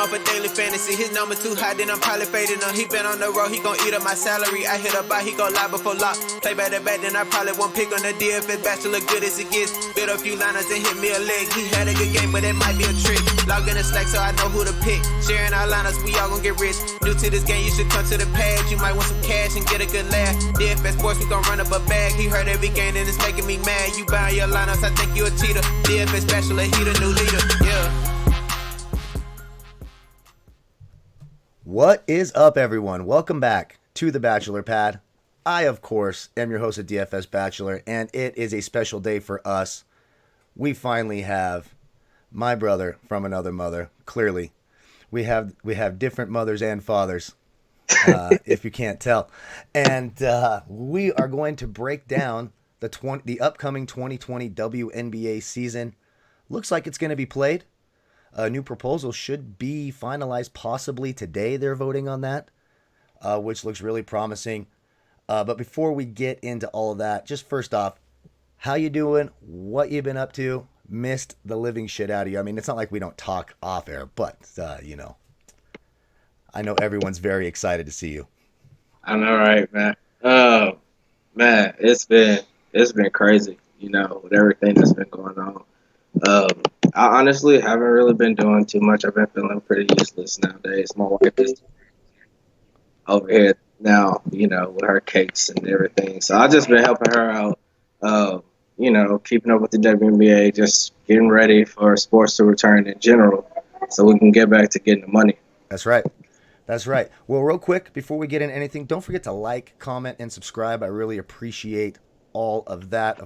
off a daily fantasy. His number too high, then I'm probably fading him. He been on the road, he gon' eat up my salary. I hit up by, he gon' lie before lock. Play back to back, then I probably won't pick on the DFS bachelor good as it gets. Build a few liners and hit me a leg. He had a good game, but it might be a trick. Log in the Slack so I know who to pick. Sharing our liners, we all gon' get rich. New to this game, you should come to the pad. You might want some cash and get a good laugh. DFS Sports, we gon' run up a bag. He heard every game and it's making me mad. You buying your lineups, I think you a cheater. DFS bachelor, he the new leader. Yeah. What is up, everyone? Welcome back to the Bachelor Pad. I, of course, am your host of DFS Bachelor, and it is a special day for us. We finally have my brother from another mother. Clearly, we have different mothers and fathers, if you can't tell. And we are going to break down the upcoming 2020 WNBA season. Looks like it's going to be played. A new proposal should be finalized possibly today. They're voting on that, which looks really promising. But before we get into all of that, just first off, how you doing? What you been up to? Missed the living shit out of you. I mean, it's not like we don't talk off air, but, I know everyone's very excited to see you. I know, right, man? Oh, man, it's been crazy, with everything that's been going on. I honestly haven't really been doing too much. I've been feeling pretty useless nowadays. My wife is over here now, with her cakes and everything. So I've just been helping her out, keeping up with the WNBA, just getting ready for sports to return in general so we can get back to getting the money. That's right. That's right. Well, real quick, before we get into anything, don't forget to like, comment, and subscribe. I really appreciate all of that.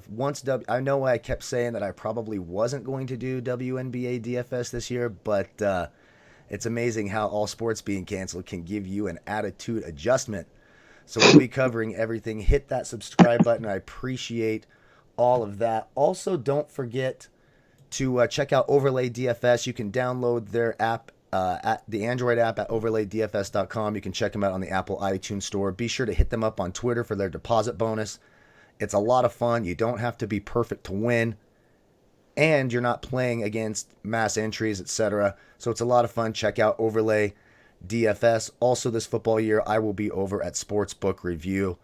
I know I kept saying that I probably wasn't going to do WNBA DFS this year, but it's amazing how all sports being canceled can give you an attitude adjustment. So we'll be covering everything. Hit that subscribe button. I appreciate all of that. Also, don't forget to check out Overlay DFS. You can download their app at the Android app at overlaydfs.com. You can check them out on the Apple iTunes store. Be sure to hit them up on Twitter for their deposit bonus. It's a lot of fun. You don't have to be perfect to win, and you're not playing against mass entries, etc. So it's a lot of fun. Check out Overlay DFS. Also, this football year, I will be over at Sportsbook Review,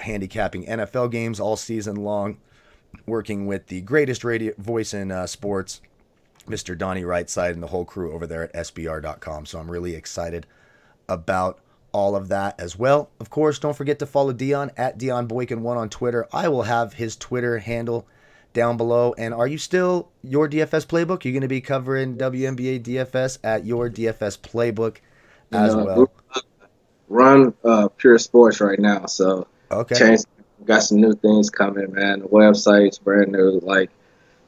handicapping NFL games all season long, working with the greatest radio voice in sports, Mr. Donnie Rightside, and the whole crew over there at SBR.com. So I'm really excited about all of that as well. Of course, don't forget to follow Dion at DionBoykin1 on Twitter. I will have his Twitter handle down below. And are you still Your DFS Playbook? You're going to be covering WNBA DFS at Your DFS Playbook as well. Run Pure Sports right now, so okay. Got some new things coming, man. The website's brand new.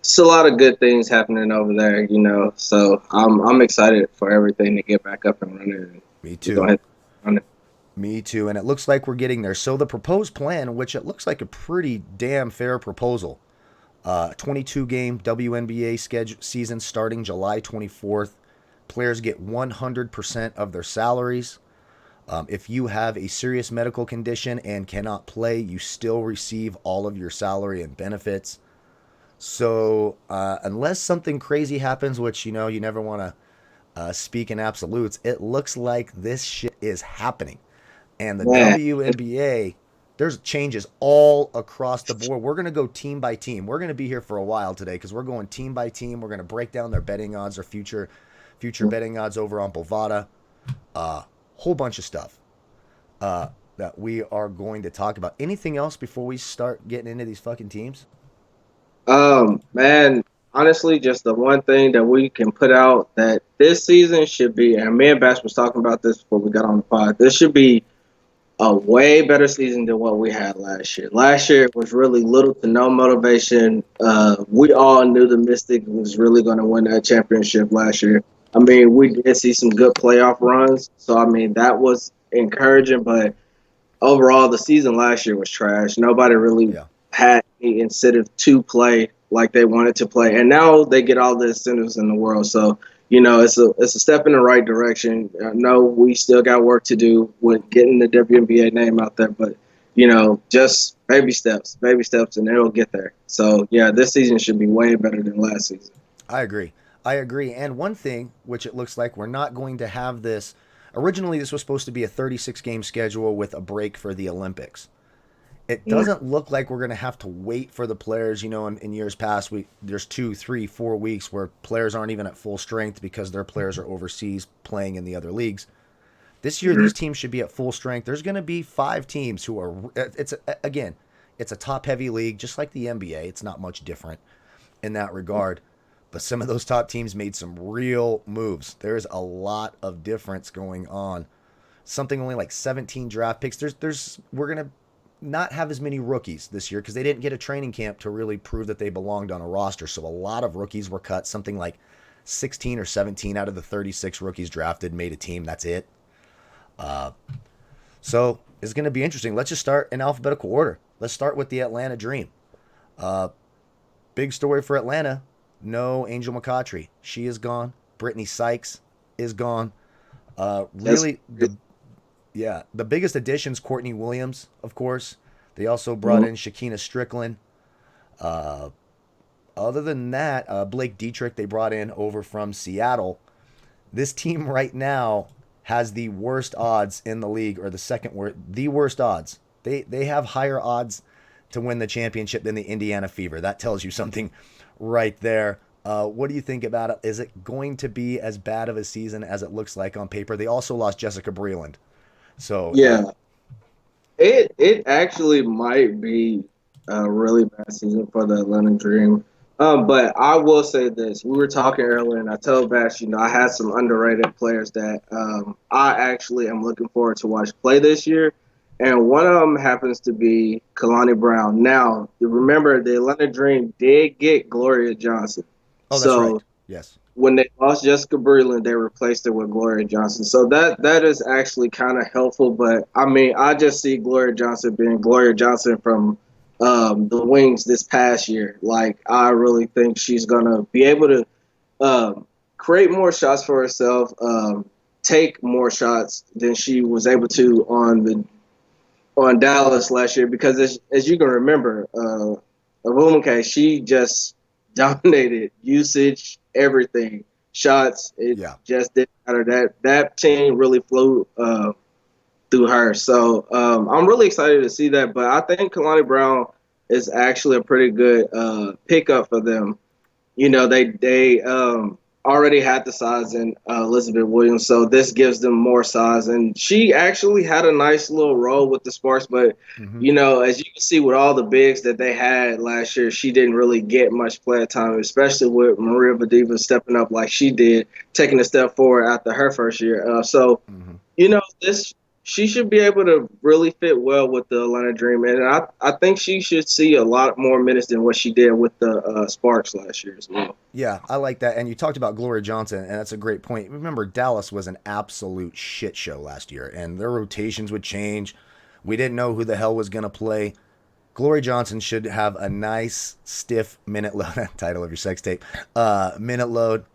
It's a lot of good things happening over there, So I'm excited for everything to get back up and running. Me too. Me too, and it looks like we're getting there. So the proposed plan, which it looks like a pretty damn fair proposal, 22-game WNBA season starting July 24th. Players get 100% of their salaries. If you have a serious medical condition and cannot play, you still receive all of your salary and benefits. So unless something crazy happens, which, you never want to speak in absolutes, it looks like this shit is happening. And the WNBA, there's changes all across the board. We're going to go team by team. We're going to be here for a while today because we're going team by team. We're going to break down their betting odds, their future betting odds over on Bovada. Whole bunch of stuff that we are going to talk about. Anything else before we start getting into these fucking teams? Man, honestly, just the one thing that we can put out that this season should be, and me and Bash was talking about this before we got on the pod, this should be a way better season than what we had last year. Last year was really little to no motivation. We all knew the Mystic was really going to win that championship last year. I mean, we did see some good playoff runs, so I mean that was encouraging. But overall, the season last year was trash. Nobody really had any incentive to play like they wanted to play, and now they get all the incentives in the world. So it's a step in the right direction. I know we still got work to do with getting the WNBA name out there, but just baby steps, and it'll get there. So yeah, this season should be way better than last season. I agree. I agree. And one thing, which it looks like we're not going to have this. Originally, this was supposed to be a 36 game schedule with a break for the Olympics. It doesn't look like we're going to have to wait for the players. In years past, there's 2, 3, 4 weeks where players aren't even at full strength because their players are overseas playing in the other leagues. This year, these teams should be at full strength. There's going to be 5 teams who are. It's a top heavy league, just like the NBA. It's not much different in that regard. But some of those top teams made some real moves. There's a lot of difference going on. Something only like 17 draft picks. We're gonna not have as many rookies this year because they didn't get a training camp to really prove that they belonged on a roster. So a lot of rookies were cut. Something like 16 or 17 out of the 36 rookies drafted made a team. That's it. So it's going to be interesting. Let's just start in alphabetical order. Let's start with the Atlanta Dream. Big story for Atlanta. No Angel McCoughtry. She is gone. Brittany Sykes is gone. The biggest additions, Courtney Williams, of course. They also brought in Shakina Strickland. Other than that, Blake Dietrich they brought in over from Seattle. This team right now has the worst odds in the league, or the worst odds. They have higher odds to win the championship than the Indiana Fever. That tells you something right there. What do you think about it? Is it going to be as bad of a season as it looks like on paper? They also lost Jessica Breland. So yeah, it actually might be a really bad season for the Atlanta Dream. But I will say this: we were talking earlier, and I told Bash, I had some underrated players that I actually am looking forward to watch play this year. And one of them happens to be Kalani Brown. Now, remember, the Atlanta Dream did get Gloria Johnson. Oh, that's right. Yes. When they lost Jessica Breland, they replaced her with Gloria Johnson. So that is actually kind of helpful. But, I just see Gloria Johnson being Gloria Johnson from the Wings this past year. Like, I really think she's going to be able to create more shots for herself, take more shots than she was able to on Dallas last year, because as you can remember, Avumake, she just dominated usage, everything, shots. Just didn't matter. That team really flew through her. So I'm really excited to see that. But I think Kalani Brown is actually a pretty good pickup for them. They already had the size in Elizabeth Williams, so this gives them more size. And she actually had a nice little role with the Sparks, but, as you can see with all the bigs that they had last year, she didn't really get much play time, especially with Maria Vadiva stepping up like she did, taking a step forward after her first year. She should be able to really fit well with the Atlanta Dream, and I think she should see a lot more minutes than what she did with the Sparks last year as well. Yeah, I like that. And you talked about Gloria Johnson, and that's a great point. Remember, Dallas was an absolute shit show last year, and their rotations would change. We didn't know who the hell was going to play. Gloria Johnson should have a nice, stiff minute load, title of your sex tape, minute load.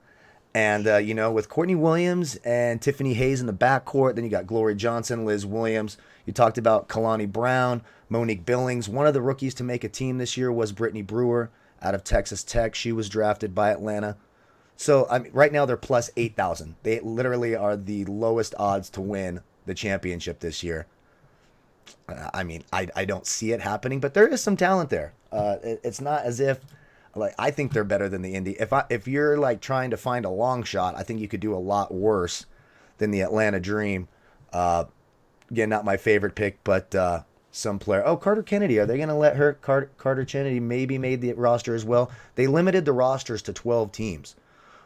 And, with Courtney Williams and Tiffany Hayes in the backcourt, then you got Gloria Johnson, Liz Williams. You talked about Kalani Brown, Monique Billings. One of the rookies to make a team this year was Brittany Brewer out of Texas Tech. She was drafted by Atlanta. So, right now they're plus 8,000. They literally are the lowest odds to win the championship this year. I don't see it happening, but there is some talent there. It's not as if... I think they're better than the Indy. If you're trying to find a long shot, I think you could do a lot worse than the Atlanta Dream. Again, not my favorite pick, but some player. Oh, Carter Kennedy. Are they going to let her? Carter Kennedy maybe made the roster as well. They limited the rosters to 12 teams.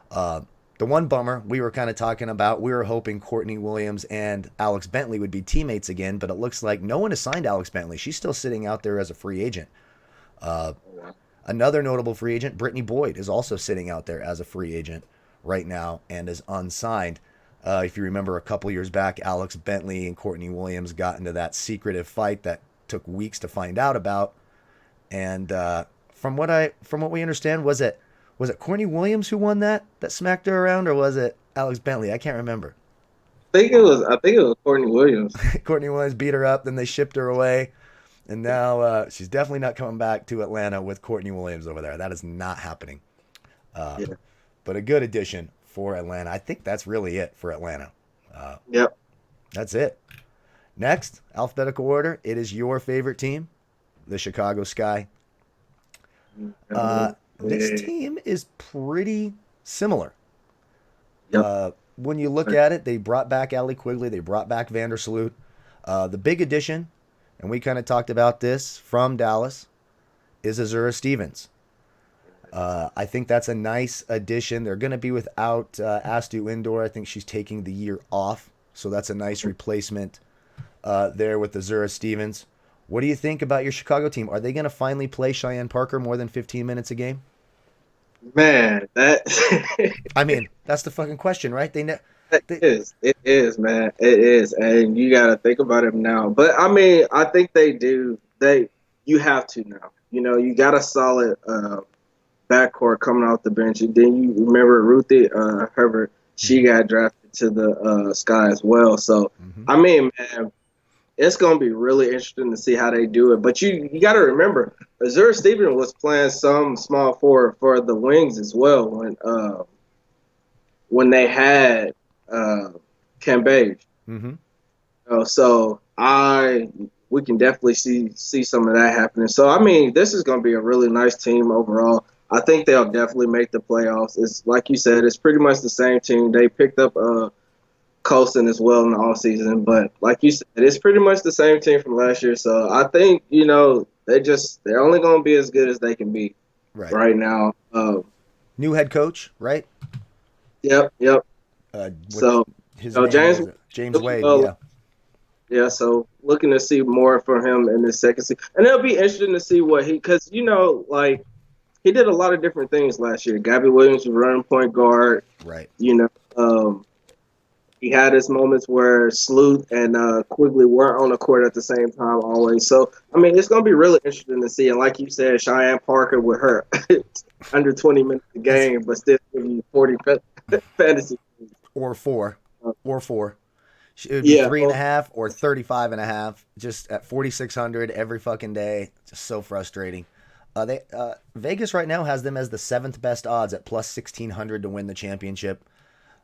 The one bummer we were kind of talking about, we were hoping Courtney Williams and Alex Bentley would be teammates again, but it looks like no one has signed Alex Bentley. She's still sitting out there as a free agent. Another notable free agent, Brittany Boyd, is also sitting out there as a free agent right now and is unsigned. If you remember a couple years back, Alex Bentley and Courtney Williams got into that secretive fight that took weeks to find out about. And from what we understand, was it Courtney Williams who won that smacked her around, or was it Alex Bentley? I can't remember. I think it was Courtney Williams. Courtney Williams beat her up, then they shipped her away. And now she's definitely not coming back to Atlanta with Courtney Williams over there. That is not happening. but a good addition for Atlanta. I think that's really it for Atlanta. Yep. That's it. Next, alphabetical order. It is your favorite team, the Chicago Sky. This team is pretty similar. Yep. When you look at it, they brought back Allie Quigley. They brought back Vandersloot. The big addition, and we kind of talked about this from Dallas, is Azura Stevens. I think that's a nice addition. They're going to be without Astu Indoor. I think she's taking the year off. So that's a nice replacement there with Azura Stevens. What do you think about your Chicago team? Are they going to finally play Cheyenne Parker more than 15 minutes a game? Man, that I mean, that's the fucking question, right? It is, man. It is. And you got to think about it now. But I mean, I think they do. You have to now. You know, you got a solid backcourt coming off the bench. And then you remember Ruthie Herbert, she got drafted to the Sky as well. So, I mean, man, it's going to be really interesting to see how they do it. But you got to remember, Azura Stevens was playing some small forward for the Wings as well when they had Cambage. So we can definitely see some of that happening. So, I mean, this is going to be a really nice team overall. I think they'll definitely make the playoffs. It's like you said, it's pretty much the same team. They picked up Colson as well in the offseason. But like you said, it's pretty much the same team from last year. So I think, you know, they're only going to be as good as they can be right now. New head coach, right? Yep. So his name James Wade, yeah. Yeah, so looking to see more from him in the second season. And it'll be interesting to see because, you know, like, he did a lot of different things last year. Gabby Williams was running point guard. Right. You know, he had his moments where Sloot and Quigley weren't on the court at the same time always. So, I mean, it's going to be really interesting to see. And like you said, Cheyenne Parker with her under 20 minutes a game, but still giving you 40 fantasy. Or four. It would be 3.5 or 35.5, just at 4,600 every fucking day. Just so frustrating. Vegas right now has them as the 7th best odds at plus 1,600 to win the championship.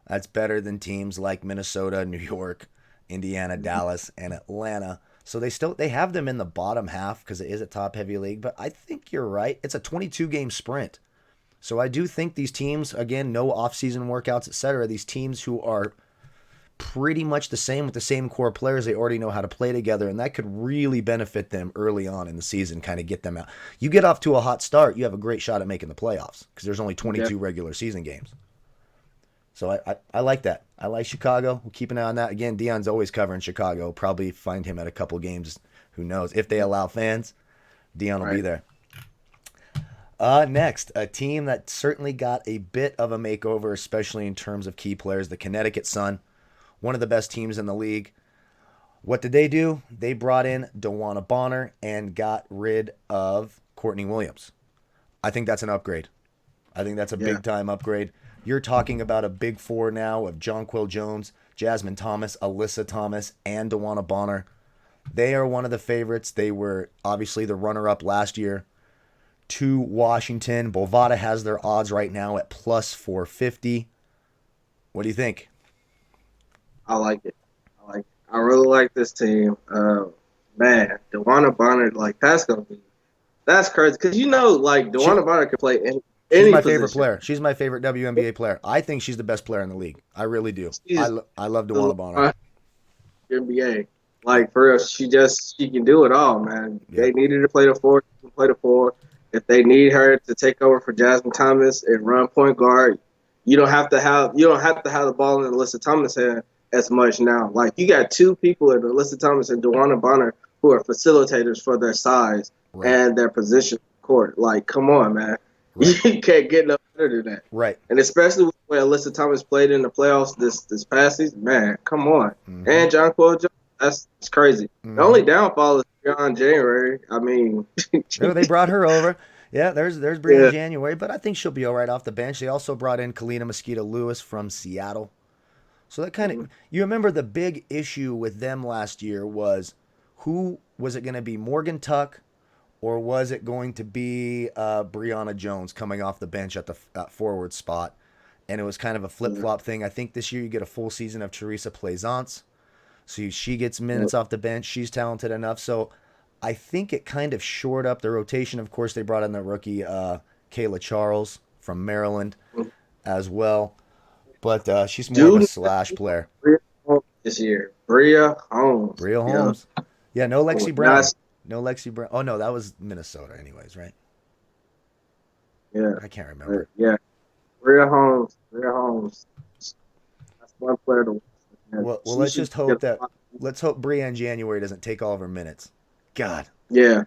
That's better than teams like Minnesota, New York, Indiana, Dallas, and Atlanta. So they have them in the bottom half because it is a top-heavy league. But I think you're right. It's a 22-game sprint. So I do think these teams, again, no off-season workouts, etc., these teams who are pretty much the same with the same core players, they already know how to play together, and that could really benefit them early on in the season, kind of get them out. You get off to a hot start, you have a great shot at making the playoffs because there's only 22 regular season games. So I like that. I like Chicago. We'll keep an eye on that. Again, Dion's always covering Chicago. Probably find him at a couple games. Who knows? If they allow fans, Dion will be there. Next, a team that certainly got a bit of a makeover, especially in terms of key players, the Connecticut Sun. One of the best teams in the league. What did they do? They brought in DeWanna Bonner and got rid of Courtney Williams. I think that's an upgrade. I think that's a big-time upgrade. You're talking about a big four now of Jonquil Jones, Jasmine Thomas, Alyssa Thomas, and DeWanna Bonner. They are one of the favorites. They were obviously the runner-up last year to Washington. Bovada has their odds right now at plus 450. What do you think? I like it. I really like this team. Man, DeWanna Bonner, like, that's crazy. Because, you know, like, DeWanna Bonner can play any She's my position. favorite player. She's my favorite WNBA player. I think she's the best player in the league. I really do. I love DeWanna Bonner. NBA. Like, for real, she can do it all, man. Yeah. They needed to play the four, she can play the four. If they need her to take over for Jasmine Thomas and run point guard, you don't have to have the ball in Alyssa Thomas' hand as much now. Like, you got two people in Alyssa Thomas and DeWanna Bonner who are facilitators for their size and their position on the court. Like, come on, man. Right. You can't get no better than that. Right. And especially with the way Alyssa Thomas played in the playoffs this past season, man, come on. And Jonquil Jones, that's crazy. The only downfall is beyond January. I mean, they brought her over. Yeah, there's Brianna January, but I think she'll be all right off the bench. They also brought in Kalina Mosquito Lewis from Seattle. So that kind of, you remember the big issue with them last year was who was it going to be, Morgan Tuck, or was it going to be Brianna Jones coming off the bench at the forward spot? and it was kind of a flip-flop thing. I think this year you get a full season of Teresa Plaisance. So she gets minutes off the bench. She's talented enough. So I think it kind of shored up the rotation. Of course, they brought in the rookie Kayla Charles from Maryland as well. But she's more of a slash player. This year, Bria Holmes. Bria Holmes. Yeah, no Lexi Brown. No Lexi Brown. Oh, no, that was Minnesota anyways, right? Yeah. I can't remember. Yeah. Bria Holmes. That's one player to watch. Well, let's just hope let's hope Brianne January doesn't take all of her minutes. God. Yeah.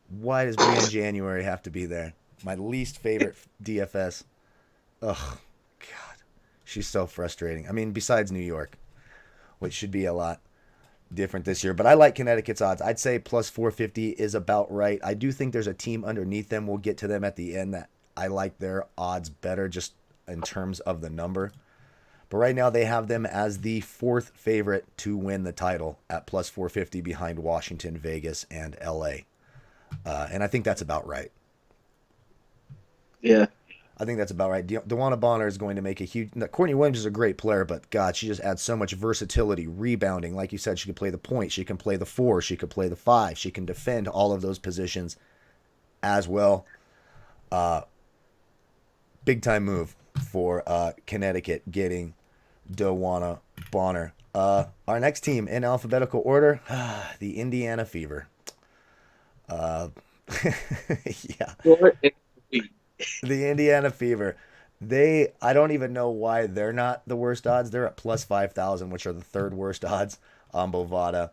Why does Brianne January have to be there? My least favorite DFS. Ugh. God. She's so frustrating. I mean, besides New York, which should be a lot different this year. But I like Connecticut's odds. I'd say plus 450 is about right. I do think there's a team underneath them. We'll get to them at the end that I like their odds better just in terms of the number. But right now they have them as the fourth favorite to win the title at plus 450 behind Washington, Vegas, and LA. And I think that's about right. Yeah. I think that's about right. DeWanna Bonner is going to make a huge... Courtney Williams is a great player, but God, she just adds so much versatility, rebounding. Like you said, she can play the point, she can play the 4, she can play the 5, she can defend all of those positions as well. Big time move for Connecticut getting DeWanna Bonner. Our next team in alphabetical order, the Indiana Fever. Yeah. The Indiana Fever. I don't even know why they're not the worst odds. They're at plus 5,000, which are the third worst odds on Bovada.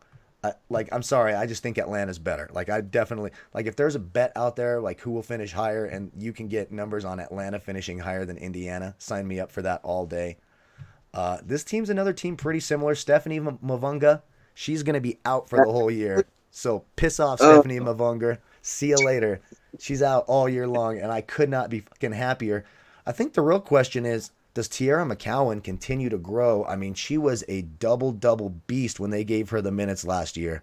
I'm sorry, I just think Atlanta's better. I definitely, if there's a bet out there, who will finish higher, and you can get numbers on Atlanta finishing higher than Indiana, sign me up for that all day. This team's another team pretty similar. Stephanie Mavunga, she's going to be out for the whole year. So piss off, Stephanie Mavunga. See you later. She's out all year long, and I could not be fucking happier. I think the real question is, does Tiara McCowan continue to grow? I mean, she was a double-double beast when they gave her the minutes last year.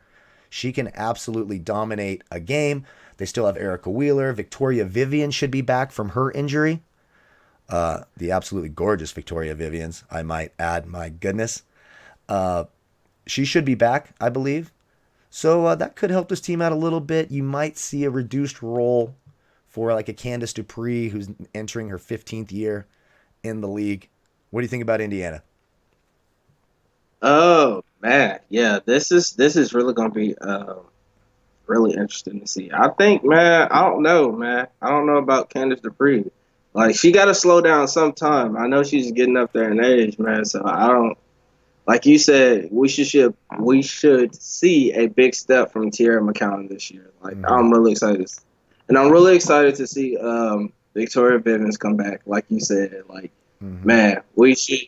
She can absolutely dominate a game. They still have Erica Wheeler. Victoria Vivian should be back from her injury. The absolutely gorgeous Victoria Vivians, I might add. My goodness. She should be back, I believe. So that could help this team out a little bit. You might see a reduced role for a Candace Dupree, who's entering her 15th year in the league. What do you think about Indiana? Oh man, yeah, this is really gonna be really interesting to see. I think, man, I don't know, man. I don't know about Candace Dupree. She got to slow down sometime. I know she's getting up there in age, man. So I don't. Like you said, we should see a big step from Tiara McCowan this year. I'm really excited, and I'm really excited to see Victoria Bivens come back. Like you said, man, we should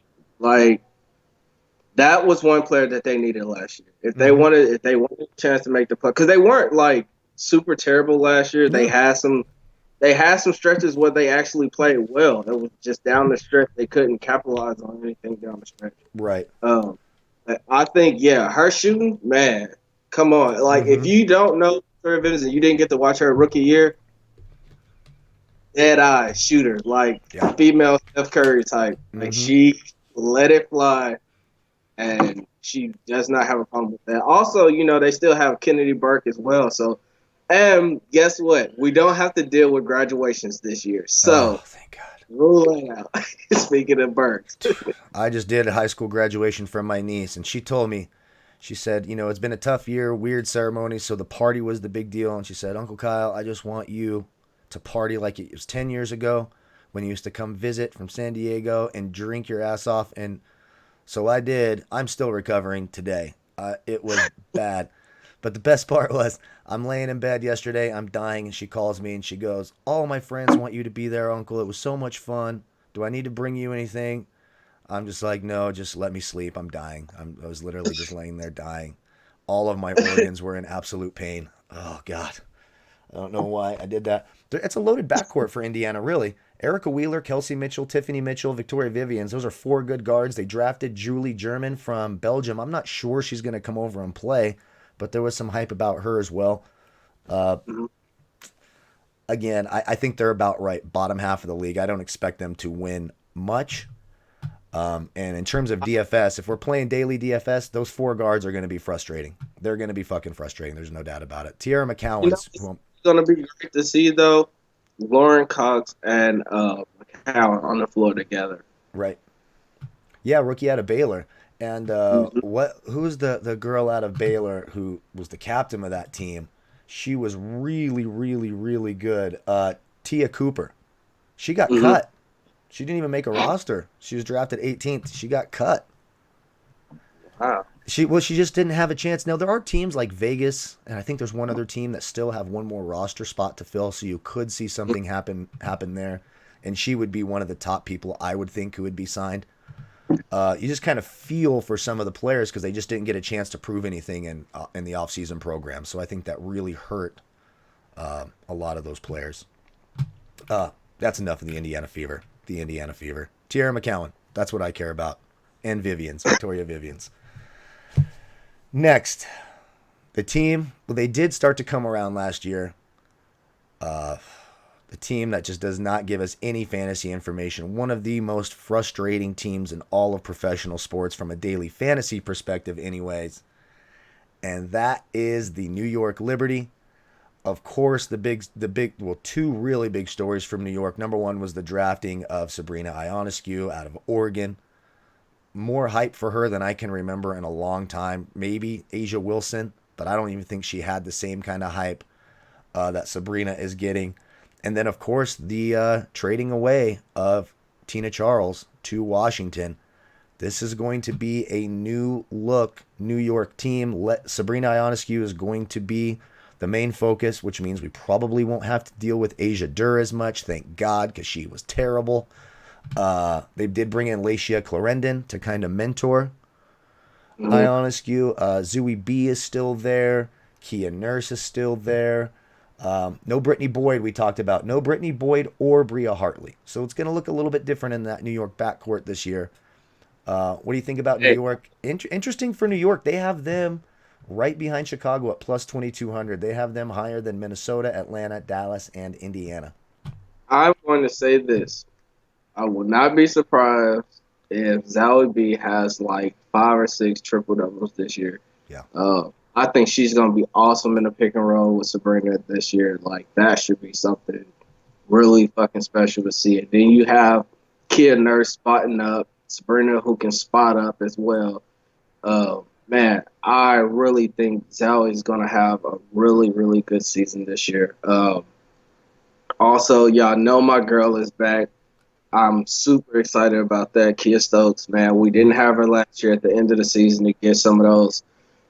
that was one player that they needed last year. If they wanted a chance to make the play, because they weren't super terrible last year. They had some stretches where they actually played well. It was just down the stretch they couldn't capitalize on anything down the stretch. Right. I think, her shooting, man, come on. If you don't know Victoria Bivens and you didn't get to watch her rookie year, dead eye shooter, female Steph Curry type. She let it fly, and she does not have a problem with that. Also, they still have Kennedy Burke as well. So, and guess what? We don't have to deal with graduations this year. So, thank God. Rule it out. Speaking of Burke. I just did a high school graduation from my niece, and she told me, she said, it's been a tough year, weird ceremony, so the party was the big deal. And she said, Uncle Kyle, I just want you to party like it was 10 years ago when you used to come visit from San Diego and drink your ass off. And so I did. I'm still recovering today. It was bad. But the best part was, I'm laying in bed yesterday, I'm dying, and she calls me and she goes, all my friends want you to be there, Uncle. It was so much fun. Do I need to bring you anything? I'm just like, no, just let me sleep. I'm dying. I was literally just laying there dying. All of my organs were in absolute pain. Oh, God. I don't know why I did that. It's a loaded backcourt for Indiana, really. Erica Wheeler, Kelsey Mitchell, Tiffany Mitchell, Victoria Vivians. Those are 4 good guards. They drafted Julie German from Belgium. I'm not sure she's going to come over and play, but there was some hype about her as well. Again, I think they're about right. Bottom half of the league. I don't expect them to win much, And in terms of DFS, if we're playing daily DFS, those 4 guards are going to be frustrating. They're going to be fucking frustrating. There's no doubt about it. Tierra McCowan's It's going to be great to see, though, Lauren Cox and McCowan on the floor together. right. Yeah, rookie out of Baylor. And Mm-hmm. who's the girl out of Baylor who was the captain of that team? She was really, really, really good. Tia Cooper. She got Mm-hmm. cut. She didn't even make a roster. She was drafted 18th. She got cut. Wow. She just didn't have a chance. Now there are teams like Vegas, and I think there's one other team that still have one more roster spot to fill, so you could see something happen there. And she would be one of the top people I would think who would be signed. You just kind of feel for some of the players because they just didn't get a chance to prove anything in the offseason program. So I think that really hurt a lot of those players. That's enough of the Indiana Fever. The Indiana Fever. Tierra McCowan. That's what I care about. And Victoria Vivians. Next, the team. Well, they did start to come around last year. The team that just does not give us any fantasy information. One of the most frustrating teams in all of professional sports from a daily fantasy perspective, anyways. And that is the New York Liberty. Of course, two really big stories from New York. Number one was the drafting of Sabrina Ionescu out of Oregon. More hype for her than I can remember in a long time. Maybe Asia Wilson, but I don't even think she had the same kind of hype that Sabrina is getting. And then, of course, the trading away of Tina Charles to Washington. This is going to be a new look New York team. Sabrina Ionescu is going to be the main focus, which means we probably won't have to deal with Asia Durr as much. Thank God, because she was terrible. They did bring in Lacia Clarendon to kind of mentor Ionescu. Zooey B is still there. Kia Nurse is still there. No Brittany Boyd we talked about. No Brittany Boyd or Bria Hartley. So it's going to look a little bit different in that New York backcourt this year. What do you think about New York? Interesting for New York. They have them right behind Chicago at plus 2,200. They have them higher than Minnesota, Atlanta, Dallas, and Indiana. I'm going to say this. I will not be surprised if Zowie B has like 5 or 6 triple doubles this year. Yeah. I think she's going to be awesome in the pick and roll with Sabrina this year. Like, that should be something really fucking special to see. And then you have Kia Nurse spotting up, Sabrina who can spot up as well. Man, I really think Zowie is going to have a really, really good season this year. Also, y'all know my girl is back. I'm super excited about that. Kia Stokes, man. We didn't have her last year at the end of the season to get some of those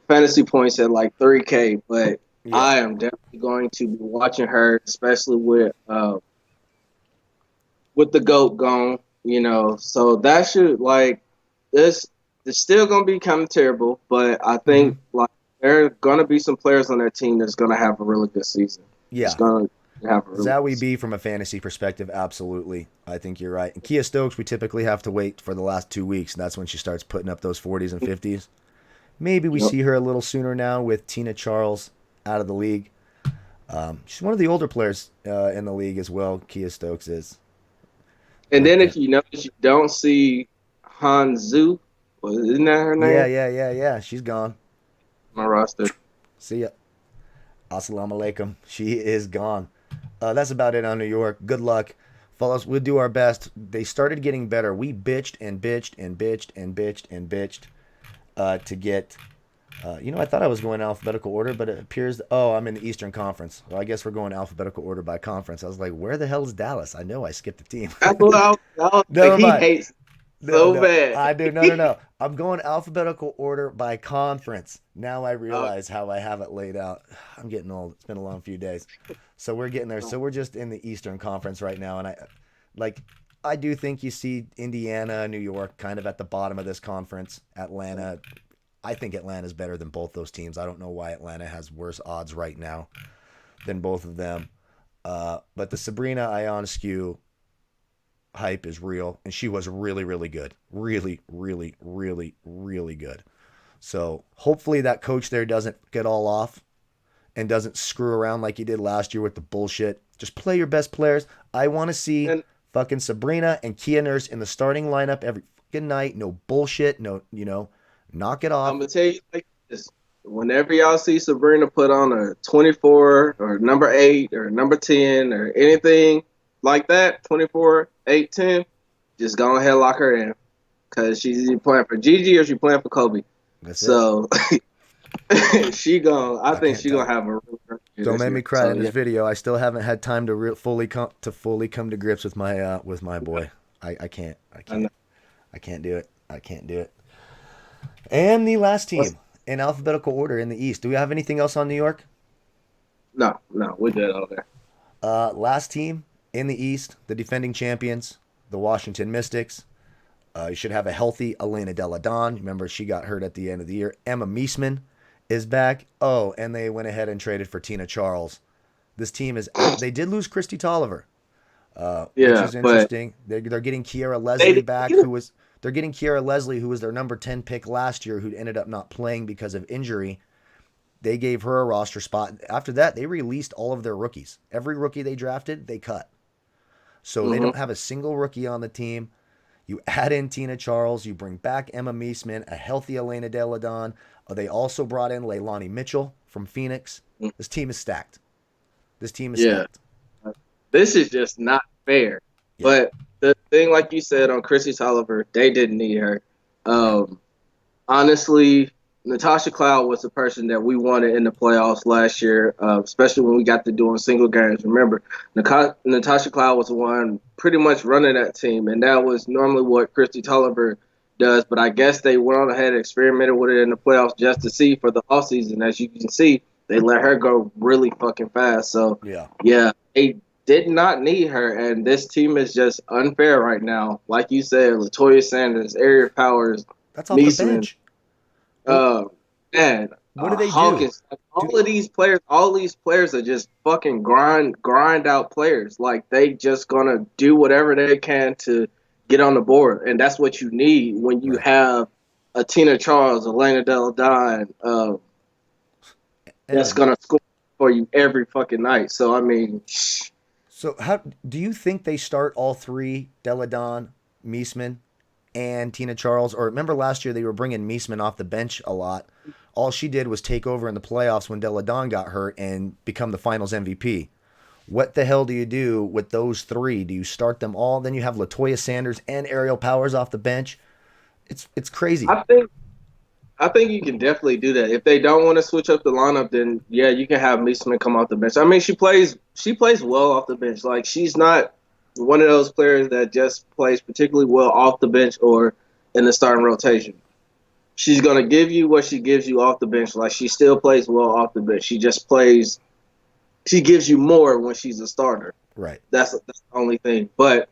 fantasy points at like 3K, but Yeah. I am definitely going to be watching her, especially with the GOAT gone, So that should this it's still gonna be kind of terrible, but I think there are gonna be some players on that team that's gonna have a really good season. Yeah. It's gonna have a really Zowie B from a fantasy perspective, absolutely. I think you're right. And Kia Stokes, we typically have to wait for the last 2 weeks, and that's when she starts putting up those 40s and 50s. Maybe we see her a little sooner now with Tina Charles out of the league. She's one of the older players in the league as well, Kia Stokes is. And then if you notice, you don't see Han Zhu. Isn't that her name? Yeah. She's gone. My roster. See ya. Assalamu alaikum. She is gone. That's about it on New York. Good luck. Fellas, we'll do our best. They started getting better. We bitched to get... I thought I was going alphabetical order, but it appears... I'm in the Eastern Conference. Well, I guess we're going alphabetical order by conference. I was like, where the hell is Dallas? I know I skipped a team. He hates so bad. I do. No. I'm going alphabetical order by conference. Now I realize how I have it laid out. I'm getting old. It's been a long few days. So we're getting there. So we're just in the Eastern Conference right now. And I do think you see Indiana, New York kind of at the bottom of this conference. Atlanta. I think Atlanta's better than both those teams. I don't know why Atlanta has worse odds right now than both of them. But the Sabrina Ionescu hype is real, and she was really, really good. Really, really, really, really good. So hopefully that coach there doesn't get all off and doesn't screw around like he did last year with the bullshit. Just play your best players. I want to see fucking Sabrina and Kia Nurse in the starting lineup fucking night. No bullshit. No, knock it I'm off. gonna tell you like this. Whenever y'all see Sabrina put on a 24 or number 8 or number 10 or anything like that, 24, 8, 10, just go ahead and lock her in. Because she's either playing for Gigi or she's playing for Kobe. That's it. So I I think can't she gonna tell. have a really great year Don't this make me year. cry So in this yeah, video. I still haven't had time to fully come to grips with my boy. I can't. I I know. can't. I can't do it. I can't do it. And the last What's, team in alphabetical order in the East. Do we have anything else on New York? no, we're good over there. Last team in the East, the defending champions, the Washington Mystics. You should have a healthy Elena Delle Donne. Remember, she got hurt at the end of the year. Emma Meesman is back. Oh, and they went ahead and traded for Tina Charles. This team is out. They did lose Christy Tolliver, which Yeah, is but interesting. They're getting Kiera they Leslie didn't back, either. they're getting Kiera Leslie, who was their number 10 pick last year, who ended up not playing because of injury. They gave her a roster spot. After that, they released all of their rookies. Every rookie they drafted, they cut. So they Hmm. don't have a single rookie on the team. You add in Tina Charles. You bring back Emma Meesman, a healthy Elena Delle Donne. They also brought in Leilani Mitchell from Phoenix. This team is stacked. This team is Yeah, stacked. this is just not fair. Yeah, But the thing, like you said on Chrissy Tolliver, they didn't need her. right. Um, Honestly, Natasha Cloud was the person that we wanted in the playoffs last year, especially when we got to doing single games. Remember, Natasha Cloud was the one pretty much running that team, and that was normally what Christy Tolliver does. But I guess they went on ahead and experimented with it in the playoffs just to see for the offseason. As you can see, they let her go really fucking fast. So, Yeah. yeah, they did not need her, and this team is just unfair right now. Like you said, Latoya Sanders, Area Powers, That's off the Meesman, bench. What uh, man, what do they do? Hawkins. Do All these players are just fucking grind out players. Like they just gonna do whatever they can to get on the board, and that's what you need when you right. have a Tina Charles, a Lena Del Don, that's And gonna score for you every fucking night. So I mean, so how do you think they start all three, Delle Donne, Meesman, and Tina Charles? Or remember last year they were bringing Meesman off the bench a lot. All she did was take over in the playoffs when Delle Donne got hurt and become the Finals MVP. What the hell do you do with those three? Do you start them all? Then you have Latoya Sanders and Ariel Powers off the bench. It's crazy. I think I think you can definitely do that. If they don't want to switch up the lineup, then yeah, you can have Meesman come off the bench. I mean, she plays well off the bench. Like she's not one of those players that just plays particularly well off the bench or in the starting rotation. She's gonna give you what she gives you off the bench. Like she still plays well off the bench. She just plays. She gives you more when she's a starter. Right. That's the only thing. But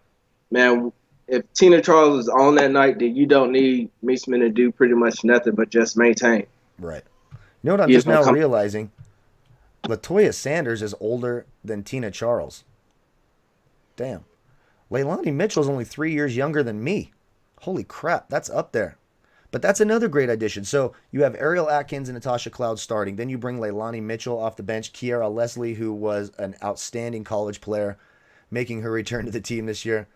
man, if Tina Charles is on that night, then you don't need Meesman to do pretty much nothing but just maintain. Right. You know what I'm He's just gonna now come. realizing? Latoya Sanders is older than Tina Charles. Damn. Leilani Mitchell's only 3 years younger than me. Holy crap, that's up there. But that's another great addition. So you have Ariel Atkins and Natasha Cloud starting. Then you bring Leilani Mitchell off the bench. Kiera Leslie, who was an outstanding college player, making her return to the team this year.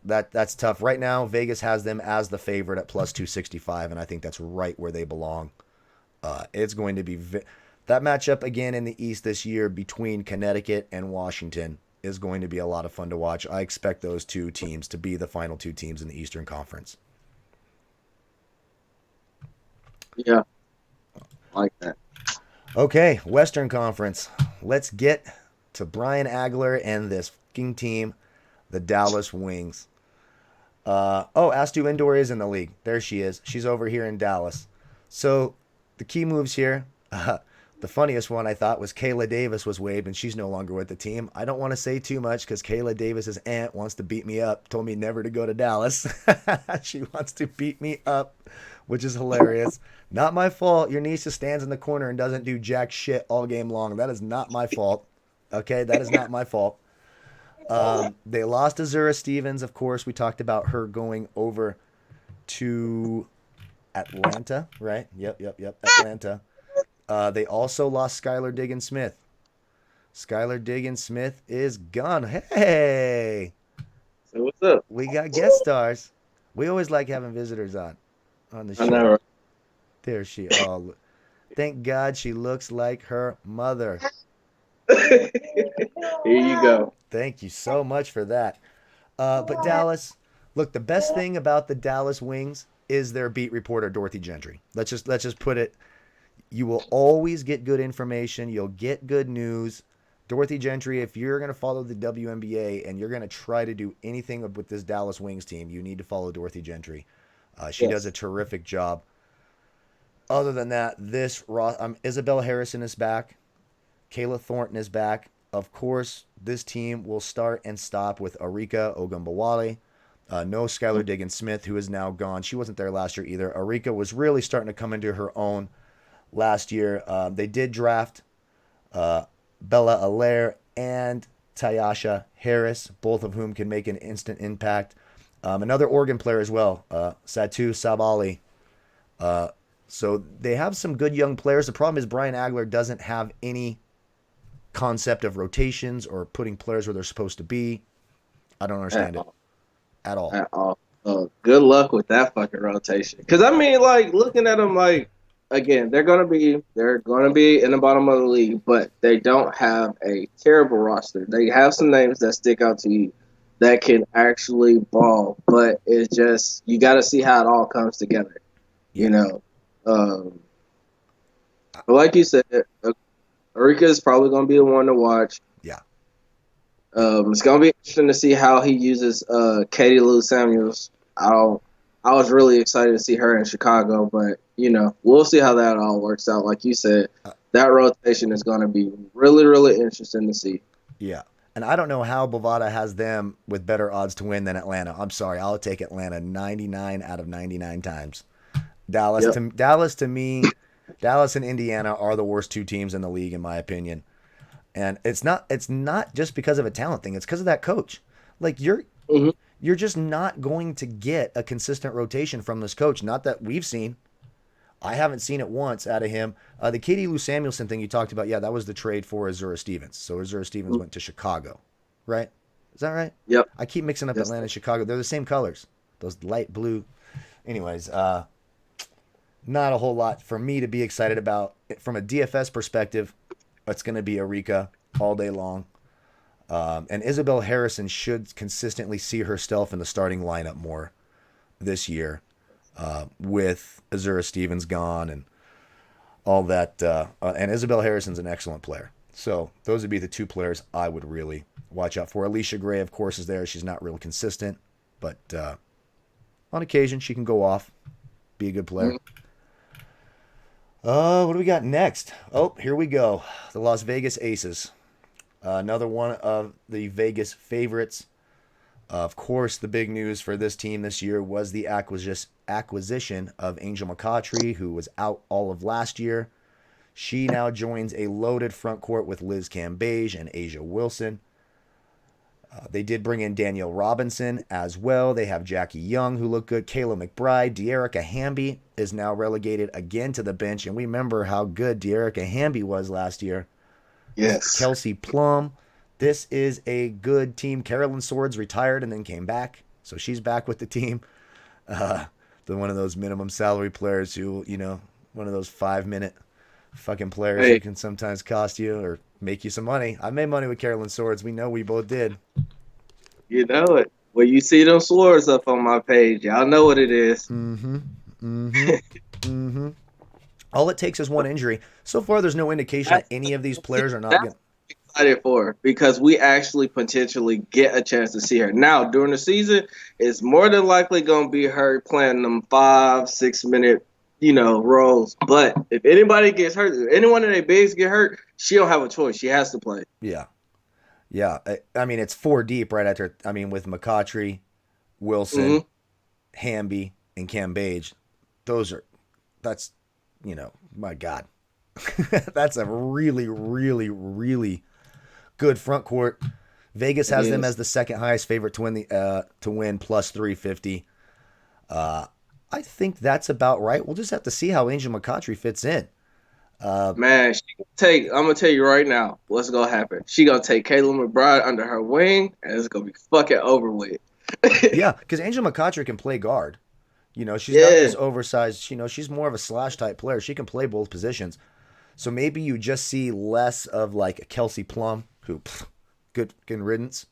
That's tough. Right now, Vegas has them as the favorite at plus 265, and I think that's right where they belong. It's going to be that matchup again in the East this year between Connecticut and Washington is going to be a lot of fun to watch. I expect those two teams to be the final two teams in the Eastern Conference. Yeah, like that. Okay, Western Conference. Let's get to Brian Agler and this fucking team, the Dallas Wings. Astu Indoor is in the league. There she is. She's over here in Dallas. So the key moves here. The funniest one I thought was Kayla Davis was waived and she's no longer with the team. I don't want to say too much because Kayla Davis's aunt wants to beat me up. Told me never to go to Dallas. She wants to beat me up, which is hilarious. Not my fault. Your niece just stands in the corner and doesn't do jack shit all game long. That is not my fault. Okay, that is not my fault. They lost Azura Stevens, of course. We talked about her going over to Atlanta, right? Yep, Atlanta. They also lost Skylar Diggins Smith. Skylar Diggins Smith is gone. Hey, So what's up? we got guest stars. We always like having visitors on the I show. never. There she. Oh, thank God she looks like her mother. Here you go. Thank you so much for that. But Dallas, look, the best thing about the Dallas Wings is their beat reporter Dorothy Gentry. Let's just put it. You will always get good information. You'll get good news. Dorothy Gentry, if you're going to follow the WNBA and you're going to try to do anything with this Dallas Wings team, you need to follow Dorothy Gentry. She does a Yes. terrific job. Other than that, Isabel Harrison is back. Kayla Thornton is back. Of course, this team will start and stop with Arika Ogunbowale. No Skylar Diggins-Smith, who is now gone. She wasn't there last year either. Arika was really starting to come into her own last year. They did draft Bella Allaire and Tyasha Harris, both of whom can make an instant impact. Another Oregon player as well, Satu Sabali. So they have some good young players. The problem is Brian Agler doesn't have any concept of rotations or putting players where they're supposed to be. I don't understand At it all. at all. At all. Good luck with that fucking rotation. Because I mean, like looking at them, like again, they're gonna be in the bottom of the league, but they don't have a terrible roster. They have some names that stick out to you that can actually ball, but it's just you got to see how it all comes together. You Yeah. know, um, but like you said, Erika is probably gonna be the one to watch. Yeah. It's gonna be interesting to see how he uses Katie Lou Samuels. I was really excited to see her in Chicago, but we'll see how that all works out. Like you said, that rotation is gonna be really, really interesting to see. Yeah. And I don't know how Bovada has them with better odds to win than Atlanta. I'm sorry. I'll take Atlanta 99 out of 99 times. Dallas Yep. to Dallas to me, Dallas and Indiana are the worst two teams in the league in my opinion. And it's not just because of a talent thing. It's because of that coach. Like hmm you're just not going to get a consistent rotation from this coach. Not that we've seen. I haven't seen it once out of him. The Katie Lou Samuelson thing you talked about, yeah, that was the trade for Azura Stevens. So Azura Stevens went to Chicago, right? Is that right? Yep. I keep mixing up Yes. Atlanta and Chicago. They're the same colors, those light blue. Anyways, not a whole lot for me to be excited about. From a DFS perspective, it's going to be Arika all day long. And Isabel Harrison should consistently see herself in the starting lineup more this year with Azura Stevens gone and all that. And Isabel Harrison's an excellent player. So those would be the two players I would really watch out for. Alicia Gray, of course, is there. She's not real consistent, but on occasion she can go off, be a good player. Mhm. What do we got next? Oh, here we go. The Las Vegas Aces. Another one of the Vegas favorites. Of course, the big news for this team this year was the acquisition of Angel McCautry, who was out all of last year. She now joins a loaded front court with Liz Cambage and Asia Wilson. They did bring in Danielle Robinson as well. They have Jackie Young, who looked good. Kayla McBride. De'Erica Hamby is now relegated again to the bench. And we remember how good De'Erica Hamby was last year. Yes. Kelsey Plum. This is a good team. Carolyn Swords retired and then came back. So she's back with the team. One of those minimum salary players who, one of those 5-minute fucking players who can sometimes cost you or make you some money. I made money with Carolyn Swords. We know we both did. You know it. When you see them swords up on my page, y'all know what it is. Mm-hmm. Mm-hmm. Mm-hmm. All it takes is one injury. So far, there's no indication that any of these players are not going to. Excited for her because we actually potentially get a chance to see her. Now, during the season, it's more than likely going to be her playing them 5-6 minute, roles. But if anybody gets hurt, if any one of their bigs get hurt, she don't have a choice. She has to play. Yeah. Yeah. I mean, it's 4 deep right after, with McCautry, Wilson, Hamby, and Cambage. That's, my God. That's a really, really, really good front court. Vegas has them as the second highest favorite to win plus 350. I think that's about right. We'll just have to see how Angel McCautry fits in. Man, I'm gonna tell you right now what's gonna happen. She gonna take Kayla McBride under her wing, and it's gonna be fucking over with. Yeah, because Angel McCutcheon can play guard. She's not Yeah, this oversized. She's more of a slash type player. She can play both positions. So maybe you just see less of like a Kelsey Plum, who good riddance.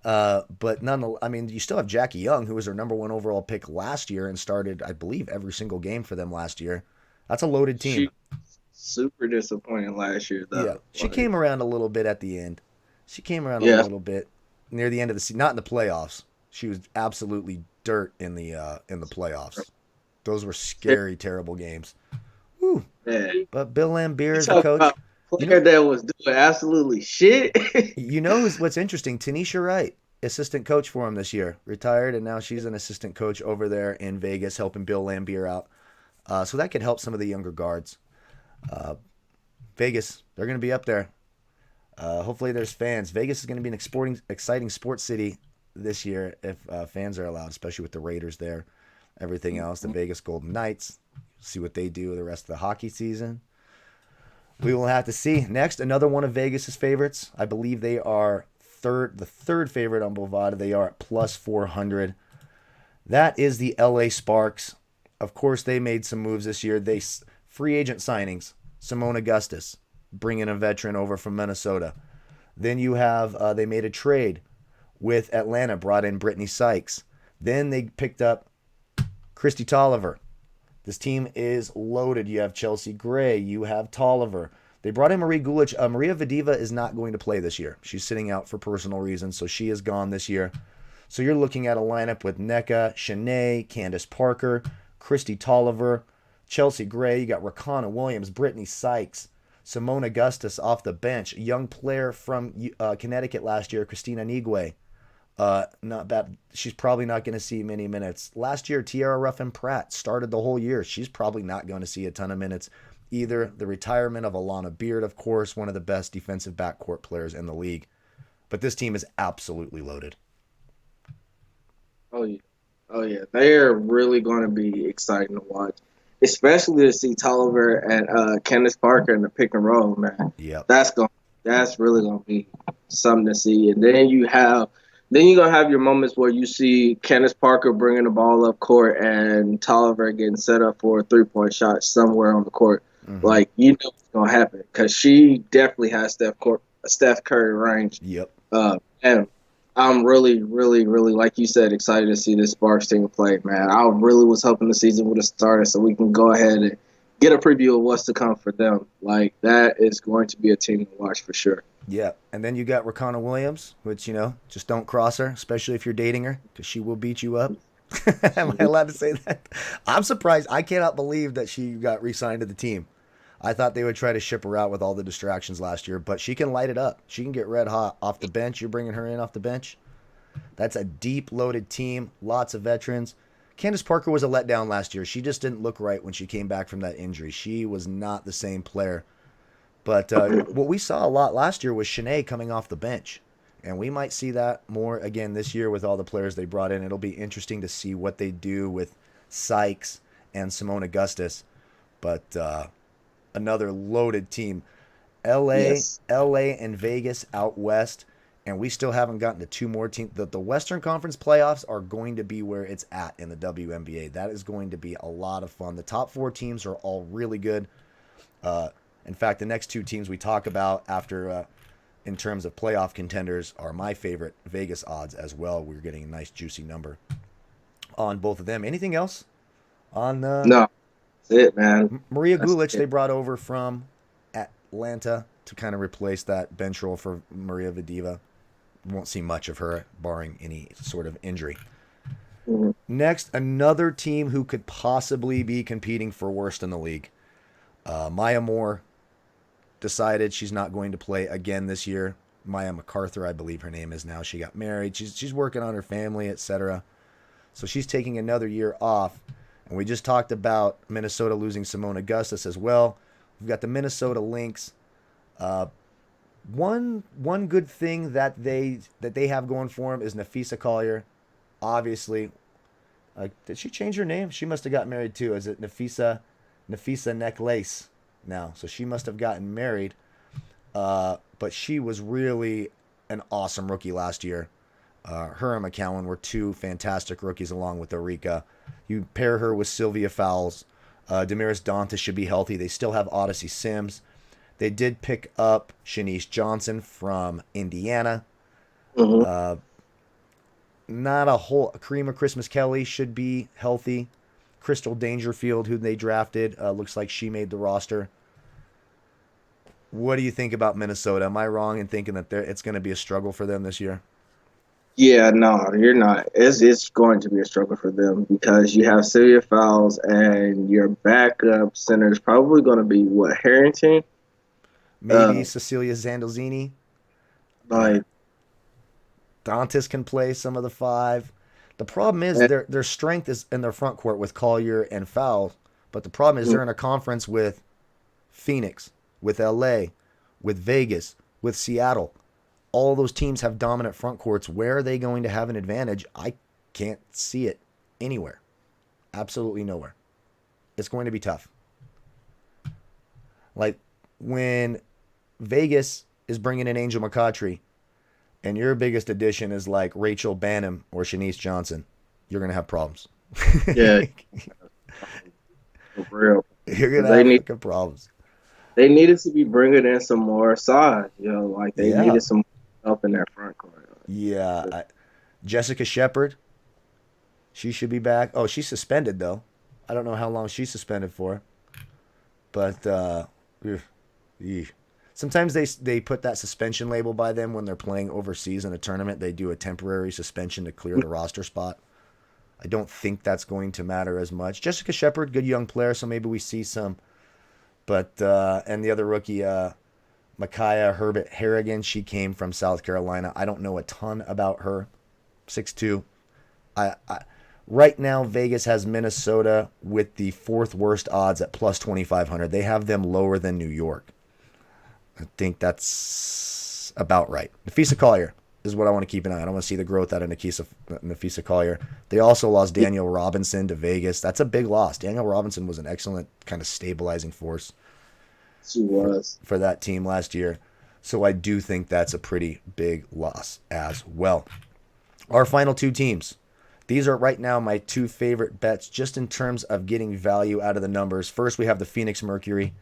But nonetheless, I mean, you still have Jackie Young, who was their number one overall pick last year and started, I believe, every single game for them last year. That's a loaded team. she super disappointing last year Yeah, though. she came around a little bit at the end. She came around a Yeah, little bit near the end of the season, not in the playoffs. She was absolutely dirt in the playoffs. Those were scary, terrible games. Whew. yeah. But Bill Laimbeer You is the talk coach. about a You know, player that was doing absolutely shit. what's interesting? Tanisha Wright, assistant coach for him this year, retired, and now she's an assistant coach over there in Vegas, helping Bill Laimbeer out. So that could help some of the younger guards. Vegas, they're going to be up there. Hopefully, there's fans. Vegas is going to be an exciting sports city this year if fans are allowed, especially with the Raiders there. Everything else, the Vegas Golden Knights. See what they do the rest of the hockey season. We will have to see. Next, another one of Vegas's favorites. I believe they are the third favorite on Bovada. They are at plus 400. That is the LA Sparks. Of course, they made some moves this year. They free agent signings. Simone Augustus, bringing a veteran over from Minnesota. Then you have they made a trade with Atlanta, brought in Brittany Sykes. Then they picked up Christy Tolliver. This team is loaded. You have Chelsea Gray. You have Tolliver. They brought in Marie Gulich. Maria Vadiva is not going to play this year. She's sitting out for personal reasons, so she is gone this year. So you're looking at a lineup with NECA, Shanae, Candace Parker, Christy Tolliver, Chelsea Gray. You got Rakana Williams, Brittany Sykes, Simone Augustus off the bench. Young player from Connecticut last year, Christina Nigwe. Not bad. She's probably not going to see many minutes. Last year, Tiara Ruffin-Pratt started the whole year. She's probably not going to see a ton of minutes either. The retirement of Alana Beard, of course, one of the best defensive backcourt players in the league. But this team is absolutely loaded. Oh yeah, oh yeah. They are really going to be exciting to watch, especially to see Tolliver and Candace Parker in the pick and roll. Man, Yep. that's really going to be something to see. And then you're gonna have your moments where you see Candace Parker bringing the ball up court and Tolliver getting set up for a 3-point shot somewhere on the court. Mm-hmm. Like you know what's gonna happen because she definitely has Steph Curry range. Yep. And I'm really, really, really, like you said, excited to see this Sparks team play, man. I really was hoping the season would have started so we can go ahead and get a preview of what's to come for them. Like, that is going to be a team to watch for sure. Yeah. And then you got Rakana Williams, which, just don't cross her, especially if you're dating her, because she will beat you up. Am I allowed to say that? I'm surprised. I cannot believe that she got re-signed to the team. I thought they would try to ship her out with all the distractions last year, but she can light it up. She can get red hot off the bench. You're bringing her in off the bench. That's a deep loaded team, lots of veterans. Candace Parker was a letdown last year. She just didn't look right when she came back from that injury. She was not the same player. But what we saw a lot last year was Shanae coming off the bench. And we might see that more again this year with all the players they brought in. It'll be interesting to see what they do with Sykes and Simone Augustus. But another loaded team. Yes. LA and Vegas out west, and we still haven't gotten to two more teams. The Western Conference playoffs are going to be where it's at in the WNBA. That is going to be a lot of fun. The top four teams are all really good. In fact, the next two teams we talk about after in terms of playoff contenders are my favorite Vegas odds as well. We're getting a nice juicy number on both of them. Anything else on No, that's it, man. Maria That's Gulich? it. They brought over from Atlanta to kind of replace that bench role for Maria Vadiva. Won't see much of her, barring any sort of injury. Mhm. Next, another team who could possibly be competing for worst in the league. Maya Moore decided she's not going to play again this year. Maya MacArthur, I believe her name is now. She got married. She's working on her family, etc. So she's taking another year off. And we just talked about Minnesota losing Simone Augustus as well. We've got the Minnesota Lynx. One good thing that they have going for them is Nafisa Collier. Obviously, did she change her name? She must have got married too. Is it Nafisa Necklace now? So she must have gotten married. But she was really an awesome rookie last year. Her and McCowan were two fantastic rookies along with Arika. You pair her with Sylvia Fowles. Damaris Dantas should be healthy. They still have Odyssey Sims. They did pick up Shanice Johnson from Indiana. Mm-hmm. Not a whole. Karima Christmas Kelly should be healthy. Crystal Dangerfield, who they drafted, looks like she made the roster. What do you think about Minnesota? Am I wrong in thinking that it's going to be a struggle for them this year? Yeah, no, you're not. It's going to be a struggle for them because you have Sylvia Fowles and your backup center is probably going to be what, Harrington? Maybe Cecilia Zandolzini. Like Dantas can play some of the five. The problem is their strength is in their front court with Collier and Fowl, but the problem is they're in a conference with Phoenix, with LA, with Vegas, with Seattle. All those teams have dominant front courts. Where are they going to have an advantage? I can't see it anywhere. Absolutely nowhere. It's going to be tough. Like when Vegas is bringing in Angel McCoughtry, and your biggest addition is like Rachel Banham or Shanice Johnson, you're going to have problems. Yeah. For real. You're going to have fucking problems. They needed to be bringing in some more size, like they needed some help in their front court. Yeah. Jessica Shepard, she should be back. Oh, she's suspended, though. I don't know how long she's suspended for. But, sometimes they put that suspension label by them when they're playing overseas in a tournament. They do a temporary suspension to clear the roster spot. I don't think that's going to matter as much. Jessica Shepard, good young player, so maybe we see some. But and the other rookie, Micaiah Herbert Harrigan, she came from South Carolina. I don't know a ton about her. 6'2". Right now, Vegas has Minnesota with the fourth worst odds at plus 2,500. They have them lower than New York. I think that's about right. Nafisa Collier is what I want to keep an eye on. I want to see the growth out of Nafisa Collier. They also lost Daniel Robinson to Vegas. That's a big loss. Daniel Robinson was an excellent kind of stabilizing force. She was. For that team last year. So I do think that's a pretty big loss as well. Our final two teams. These are right now my two favorite bets just in terms of getting value out of the numbers. First, we have the Phoenix Mercury.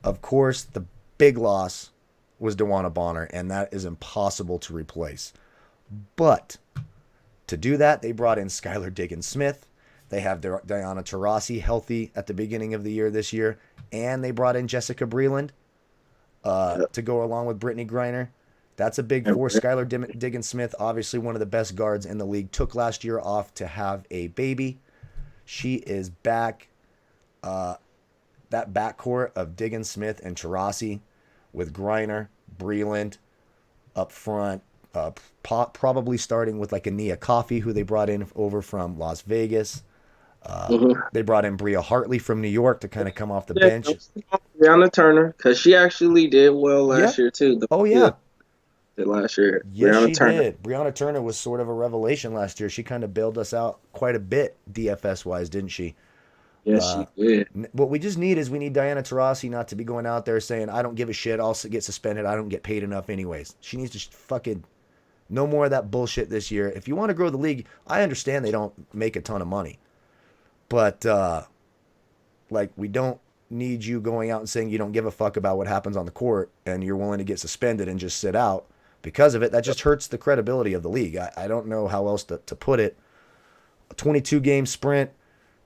Of course, the big loss was DeWanna Bonner, and that is impossible to replace. But to do that, they brought in Skylar Diggins-Smith. They have Diana Taurasi healthy at the beginning of the year this year, and they brought in Jessica Breland to go along with Brittany Griner. That's a big force. Skylar Diggins-Smith, obviously one of the best guards in the league, took last year off to have a baby. She is back. That backcourt of Diggins-Smith and Taurasi with Griner, Breland up front, probably starting with like a Nia Coffey, who they brought in over from Las Vegas. They brought in Bria Hartley from New York to kind of come off the bench. Brianna Turner, because she actually did well last year too. Did last year. Yes, Brianna Turner did. Brianna Turner was sort of a revelation last year. She kind of bailed us out quite a bit DFS wise, didn't she? Yes, she did. What we just need is we need Diana Taurasi not to be going out there saying, I don't give a shit, I'll get suspended, I don't get paid enough anyways. She needs to fucking no more of that bullshit this year. If you want to grow the league, I understand they don't make a ton of money. But, we don't need you going out and saying you don't give a fuck about what happens on the court and you're willing to get suspended and just sit out because of it. That just hurts the credibility of the league. I don't know how else to put it. A 22-game sprint,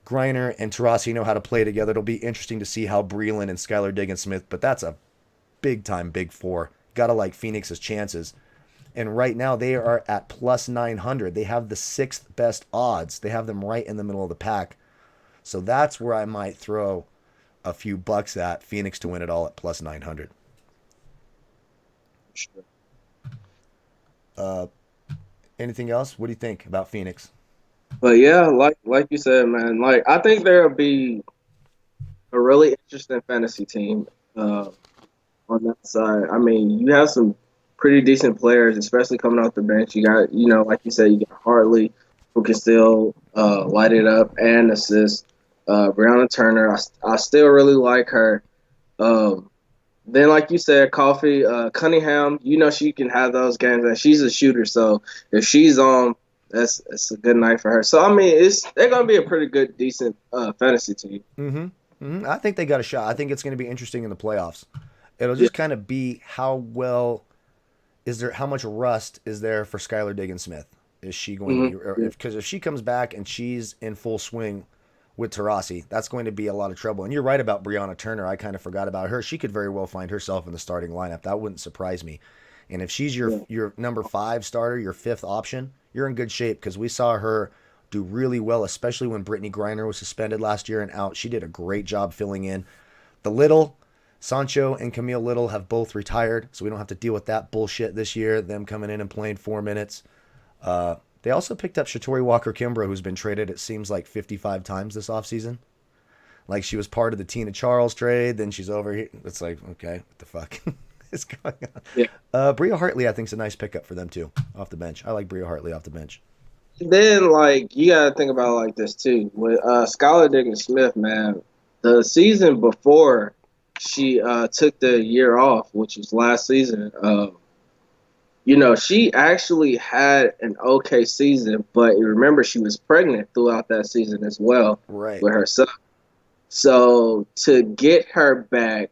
Griner and Taurasi know how to play together. It'll be interesting to see how Breland and Skylar Diggins-Smith, but that's a big-time big four. Got to like Phoenix's chances. And right now they are at plus 900. They have the sixth best odds. They have them right in the middle of the pack. So that's where I might throw a few bucks at Phoenix to win it all at plus 900. Sure. Anything else? What do you think about Phoenix? But yeah, like you said, man, I think there'll be a really interesting fantasy team on that side. I mean, you have some pretty decent players, especially coming off the bench. You got, like you said, you got Hartley, who can still light it up and assist. Brianna Turner, I still really like her. Then, like you said, Coffee, Cunningham, you know she can have those games, and she's a shooter. So if she's on, that's a good night for her. So I mean, they're gonna be a pretty good, decent fantasy team. I think they got a shot. I think it's going to be interesting in the playoffs. It'll Yeah. just kind of be how well is there, how much rust is there for Skylar Diggins Smith? Is she going to hmm be, because if she comes back and she's in full swing with Tarasi, that's going to be a lot of trouble. And you're right about Brianna Turner. I kind of forgot about her. She could very well find herself in the starting lineup. That wouldn't surprise me. And if she's Yeah. your number 5 starter, your 5th option, you're in good shape because we saw her do really well, especially when Brittany Griner was suspended last year and out. She did a great job filling in. The Little, Sancho and Camille Little have both retired, so we don't have to deal with that bullshit this year, them coming in and playing 4 minutes. They also picked up Shatori Walker-Kimbrough, who's been traded, it seems like 55 times this offseason. Like she was part of the Tina Charles trade, then she's over here. It's like, okay, what the fuck is going Yeah. on? Bria Hartley, I think, is a nice pickup for them, too, off the bench. I like Bria Hartley off the bench. Then, like, you gotta think about it like this too. With Skylar Diggins Smith, man, the season before she took the year off, which was last season, she actually had an okay season, but remember she was pregnant throughout that season as well Right. with her son. So to get her back,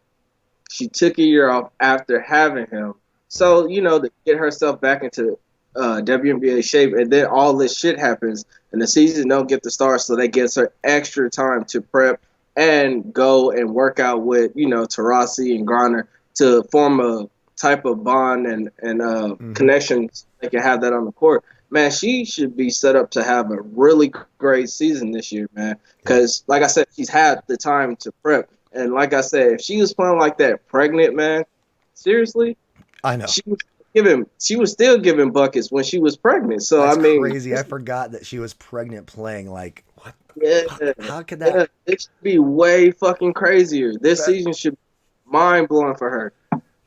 she took a year off after having him. Right. So, to get herself back into WNBA shape, and then all this shit happens, and the season don't get to start, so that gives her extra time to prep and go and work out with, Tarasi and Garner to form a type of bond and Mm-hmm. connections. They can have that on the court. Man, she should be set up to have a really great season this year, man. Yeah. Because, like I said, she's had the time to prep. And like I said, if she was playing like that pregnant, man, seriously, I know. she was still giving buckets when she was pregnant. So I That's mean, crazy. I forgot that she was pregnant playing. Like, what the yeah, fuck? How could that? yeah, it should be way fucking crazier. This That season should be mind blowing for her.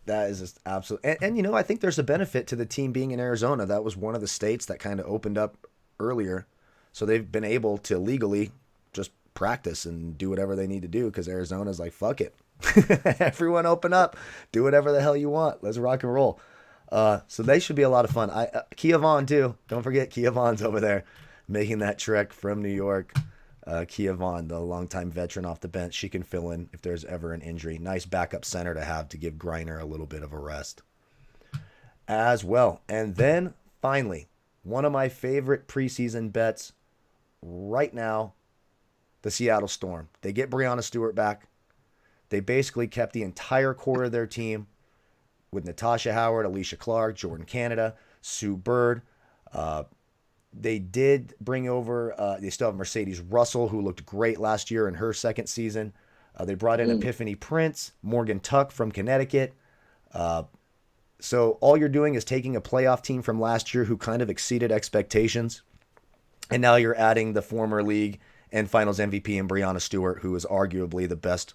That is just absolute. And I think there's a benefit to the team being in Arizona. That was one of the states that kind of opened up earlier. So they've been able to legally just practice and do whatever they need to do because Arizona's like, fuck it. Everyone open up. Do whatever the hell you want. Let's rock and roll. So they should be a lot of fun. Kia Vaughn, too. Don't forget Kia Vaughn's over there making that trek from New York. Kia Vaughn, the longtime veteran off the bench, she can fill in if there's ever an injury. Nice backup center to have to give Griner a little bit of a rest as well. And then finally, one of my favorite preseason bets right now, the Seattle Storm. They get Breanna Stewart back. They basically kept the entire core of their team with Natasha Howard, Alicia Clark, Jordan Canada, Sue Bird. They did bring over, they still have Mercedes Russell, who looked great last year in her second season. They brought in Mm. Epiphany Prince, Morgan Tuck from Connecticut. So all you're doing is taking a playoff team from last year who kind of exceeded expectations. And now you're adding the former league and finals MVP in Breanna Stewart, who is arguably the best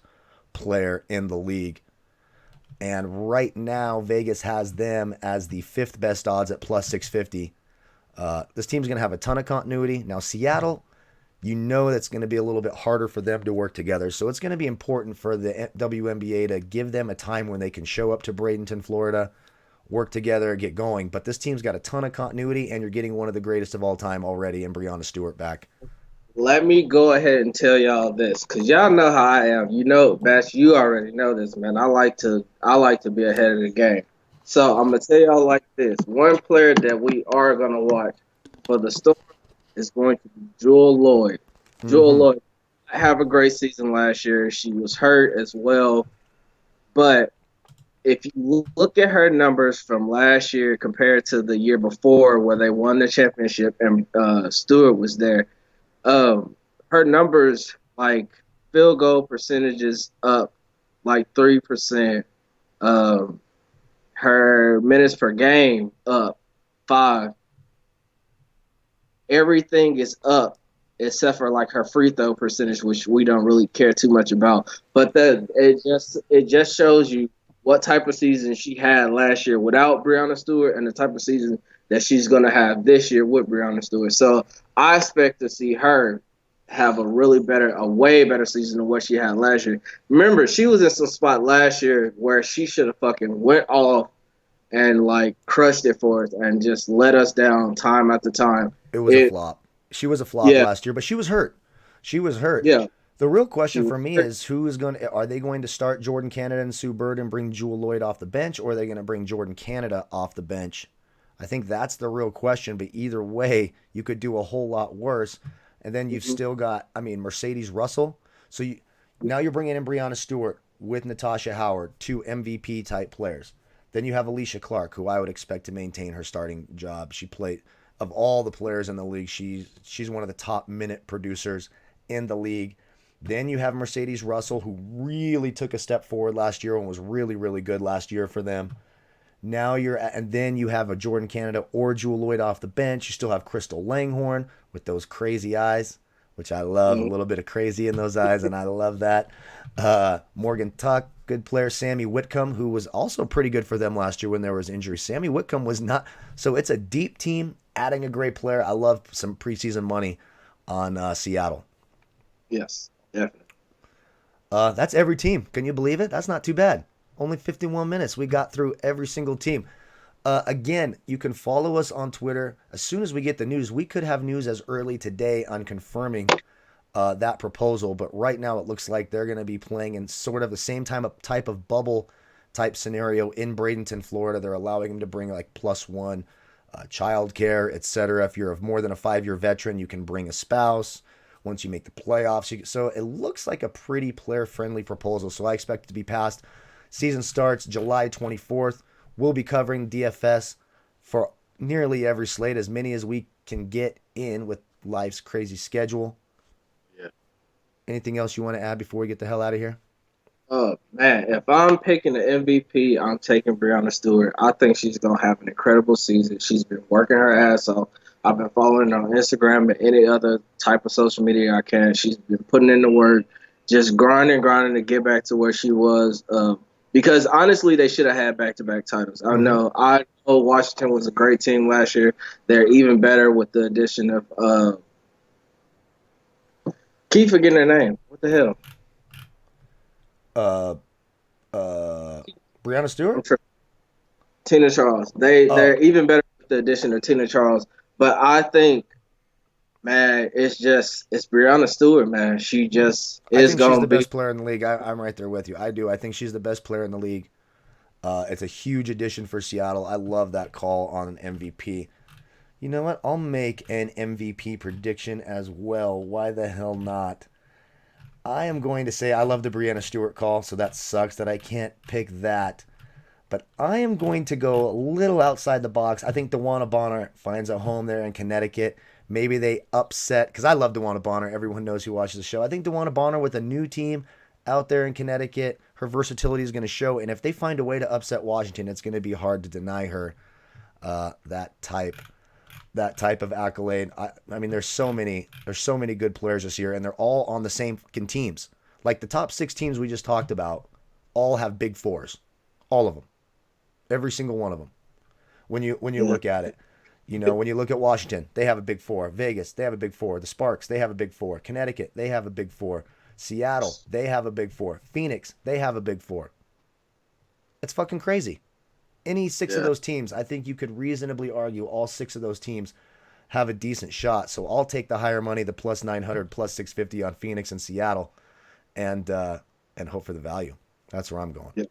player in the league. And right now, Vegas has them as the 5th best odds at plus 650. This team's going to have a ton of continuity. Now, Seattle, that's going to be a little bit harder for them to work together. So it's going to be important for the WNBA to give them a time when they can show up to Bradenton, Florida, work together, get going. But this team's got a ton of continuity, and you're getting one of the greatest of all time already in Breanna Stewart back. Let me go ahead and tell y'all this, cause y'all know how I am. Bash, you already know this, man. I like to be ahead of the game. So I'm gonna tell y'all like this: one player that we are gonna watch for the Storm is going to be Jewel Lloyd. Jewel Mm-hmm. Lloyd have a great season last year. She was hurt as well, but if you look at her numbers from last year compared to the year before, where they won the championship and Stewart was there, her numbers, like field goal percentages up like 3%. Um, her minutes per game up 5. Everything is up except for like her free throw percentage, which we don't really care too much about. But it just shows you what type of season she had last year without Breanna Stewart and the type of season that she's gonna have this year with Breanna Stewart. So I expect to see her have a way better season than what she had last year. Remember, she was in some spot last year where she should have fucking went off and like crushed it for us and just let us down time after time. It was a It, flop. She was a flop yeah, last year, but she was hurt. She was hurt. yeah. The real She question was for me hurt. is are they going to start Jordan Canada and Sue Bird and bring Jewel Lloyd off the bench, or are they going to bring Jordan Canada off the bench? I think that's the real question, but either way, you could do a whole lot worse. And then you've Mhm. still got, Mercedes Russell. So now you're bringing in Breonna Stewart with Natasha Howard, two MVP type players. Then you have Alicia Clark, who I would expect to maintain her starting job. She played, of all the players in the league, she's one of the top minute producers in the league. Then you have Mercedes Russell, who really took a step forward last year and was really, really good last year for them. And then you have a Jordan Canada or Jewel Lloyd off the bench. You still have Crystal Langhorne with those crazy eyes, which I love. A Mhm. little bit of crazy in those eyes, and I love that. Morgan Tuck, good player. Sammy Whitcomb, who was also pretty good for them last year when there was injury. Sammy Whitcomb was not. So it's a deep team adding a great player. I love some preseason money on Seattle. Yes, definitely. That's every team. Can you believe it? That's not too bad. Only 51 minutes. We got through every single team. Again, you can follow us on Twitter. As soon as we get the news, we could have news as early today on confirming that proposal. But right now, it looks like they're going to be playing in sort of the same type of bubble type scenario in Bradenton, Florida. They're allowing them to bring like +1 childcare, etc. If you're of more than a 5-year veteran, you can bring a spouse. Once you make the playoffs, so it looks like a pretty player-friendly proposal. So I expect it to be passed. Season starts July 24th. We'll be covering DFS for nearly every slate, as many as we can get in with life's crazy schedule. Yeah. Anything else you want to add before we get the hell out of here? Oh man, if I'm picking the MVP, I'm taking Breonna Stewart. I think she's gonna have an incredible season. She's been working her ass off. I've been following her on Instagram and any other type of social media I can. She's been putting in the work, just grinding to get back to where she was. Because honestly, they should have had back-to-back titles. Mm-hmm. I know Washington was a great team last year. They're even better with the addition of keep forgetting their name. What the hell? Uh, uh, Breonna I'm Stewart? tripping. Tina Charles. Oh, They're even better with the addition of Tina Charles. But I think, man, it's Breonna Stewart, man. She just I is think she's gonna the be. best player in the league. I'm right there with you. I do. I think she's the best player in the league. It's a huge addition for Seattle. I love that call on an MVP. You know what? I'll make an MVP prediction as well. Why the hell not? I am going to say I love the Breonna Stewart call, so that sucks that I can't pick that. But I am going to go a little outside the box. I think DeWanna Bonner finds a home there in Connecticut. Maybe they upset, because I love DeWanna Bonner. Everyone knows who watches the show. I think DeWanna Bonner with a new team out there in Connecticut, her versatility is going to show. And if they find a way to upset Washington, it's going to be hard to deny her that type of accolade. I mean, there's so many good players this year, and they're all on the same fucking teams. Like the top 6 teams we just talked about, all have big fours, all of them, every single one of them. When you Yeah, look at it, when you look at Washington, they have a big four. Vegas, they have a big four. The Sparks, they have a big four. Connecticut, they have a big four. Seattle, they have a big four. Phoenix, they have a big four. It's fucking crazy. Any 6 of yeah, those teams, I think you could reasonably argue all 6 of those teams have a decent shot. So I'll take the higher money, the +900, +650 on Phoenix and Seattle, and hope for the value. That's where I'm going. yeah,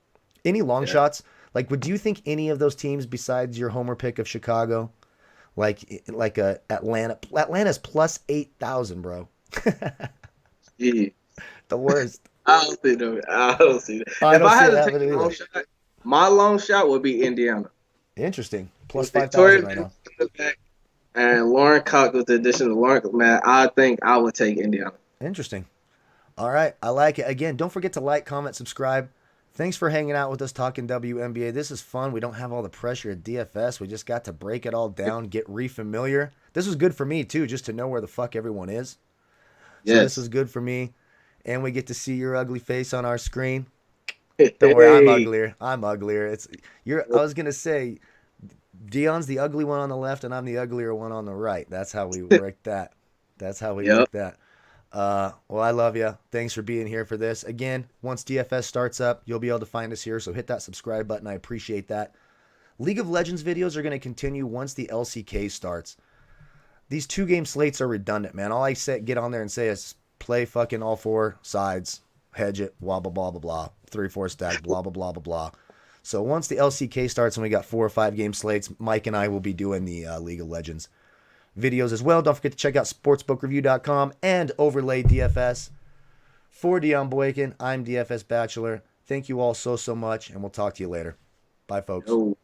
Any long yeah. shots? Like, would you think any of those teams besides your homer pick of Chicago, like a Atlanta? Atlanta's +8,000, bro. Yeah. The worst. I don't see them. I don't see that. I If don't I see had it to take happening a long either. shot, my long shot would be Indiana. Interesting. With +5,000 Victoria right now. Bennett in the back and Lauren Cox with the addition of Lauren, man, I think I would take Indiana. Interesting. All right. I like it. Again, don't forget to like, comment, subscribe. Thanks for hanging out with us talking WNBA. This is fun. We don't have all the pressure at DFS. We just got to break it all down, get re-familiar. This was good for me, too, just to know where the fuck everyone is. So this Yes. is good for me. And we get to see your ugly face on our screen. Don't worry, I'm Hey. uglier. I'm uglier. I was gonna say Dion's the ugly one on the left and I'm the uglier one on the right. That's how we work that. That's how we Yep. work that. Well, I love you. Thanks for being here for this. Again, once DFS starts up, you'll be able to find us here. So hit that subscribe button. I appreciate that. League of Legends videos are going to continue once the LCK starts. These 2-game slates are redundant, man. All I say, get on there and say is play fucking all 4 sides, hedge it, blah, blah, blah, blah, blah. 3-4 stack, blah, blah, blah, blah, blah. So once the LCK starts and we got 4 or 5 game slates, Mike and I will be doing the League of Legends videos as well. Don't forget to check out sportsbookreview.com and Overlay DFS. For Dion Boykin, I'm DFS Bachelor. Thank you all so much, and we'll talk to you later. Bye, folks. Oh.